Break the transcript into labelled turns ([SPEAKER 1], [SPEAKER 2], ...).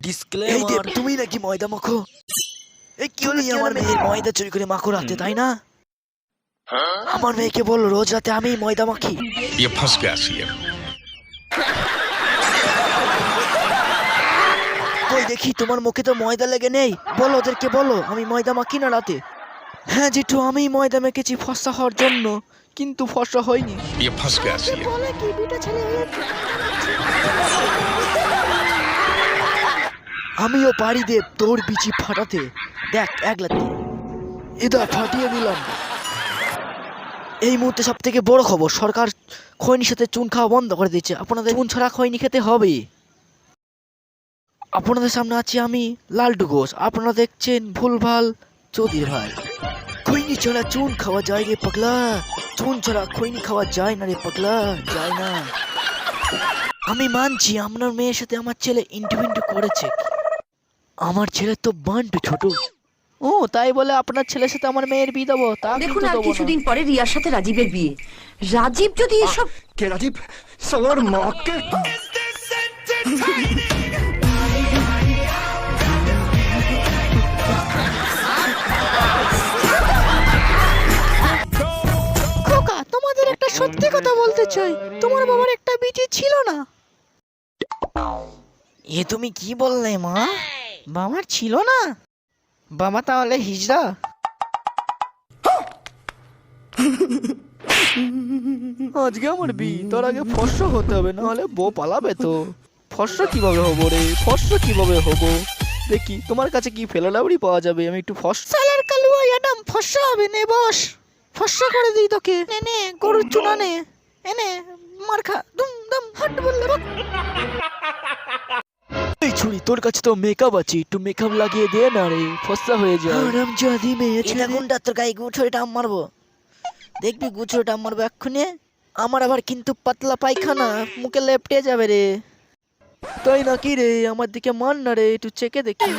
[SPEAKER 1] Disclaimer, তুমি নাকি ময়দা মাখো? এই কি হলো? আমার মেয়ের ময়দা চুরি করে মাখো রাতে, তাই না? আমার মেয়েকে বলো রোজ রাতে আমি ময়দা মাখি।
[SPEAKER 2] ये फंस गया सीएम।
[SPEAKER 1] কই দেখি তোমার মুখে তো ময়দা লেগে নেই, বলো ওদেরকে, বলো আমি ময়দা মাখি না রাতে। হ্যাঁ জেঠু, আমি ময়দা মেখেছি ফর্সা হওয়ার জন্য, কিন্তু ফর্সা হয়নি।
[SPEAKER 2] ये फंस गया सीएम।
[SPEAKER 1] বলে কি বিটা ছেলে হয়েছে। আমিও পারি দেব তোর বিচি ফাটাতে। দেখ একলাতে এদা ফাটিয়ে দিলাম। এই মুহূর্তে সব থেকে বড় খবর, সরকার খৈনির সাথে চুন খাওয়া বন্ধ করে দিয়েছে। আপনাদের চুন ছাড়া খৈনি খেতে হবে। আপনাদের সামনে আছি আমি লালটু ঘোষ, আপনারা দেখছেন ভুলভাল চৌধুরী ভাই। খৈনি ছাড়া চুন খাওয়া যায় রে পাগলা, চুন ছাড়া খৈনি খাওয়া যায় না রে পাগলা, যায় না। আমি মানছি আপনার মেয়ের সাথে আমার ছেলে ইন্টারভিউ করেছে। আমার ছেলে তো বান্টু ছোট। ও তাই বলে আপনার ছেলের সাথে আমার মেয়ের বিয়ে দেবো? তা
[SPEAKER 3] দেখুন আর কিছুদিন পরে রিয়ার সাথে রাজীবের বিয়ে। রাজীব যদি এসব
[SPEAKER 4] কে রাজীব সর মাকে
[SPEAKER 1] খোকা, তোমাদের একটা সত্যি কথা বলতে চাই, তোমার বাবার একটা বিচি ছিল না। এ তুমি কি বললে মা? বাবার ছিল না? বাবা তাহলে হিজড়া? আজকে আমার বিয়ে, তোর আগে ফর্সা হতে হবে, না হলে বউ পালাবে তো। ফর্সা কিভাবে হবো রে, ফর্সা কিভাবে হবো? দেখি তোমার কাছে কি ফেলালাবড়ি পাওয়া যাবে, আমি একটু ফর্সা। সালার কালুয়া অ্যাডাম ফর্সা হবে, নে বস, ফর্সা করে দিই তোকে। নে নে গরুর চুনা নে, এনে মার খা, দুম দুম হাট বললে বক। এই ছুরি, তোর কাছে তো মেকআপ আছে, একটু মেকআপ লাগিয়ে দে না রে, ফর্সা হয়ে যায়। আরাম জাদি মেয়ে ছেলে গুন্ডা, তোর গায়ে গুছড়ে টাম মারবো, দেখবি গুছড়ে টাম মারবো এক্ষুনি। আমার আবার কিন্তু পাতলা পায়খানা, মুখে লেপটে যাবে রে। তাই নাকি রে? আমার দিকে মান না রে, একটু চেকে দেখি।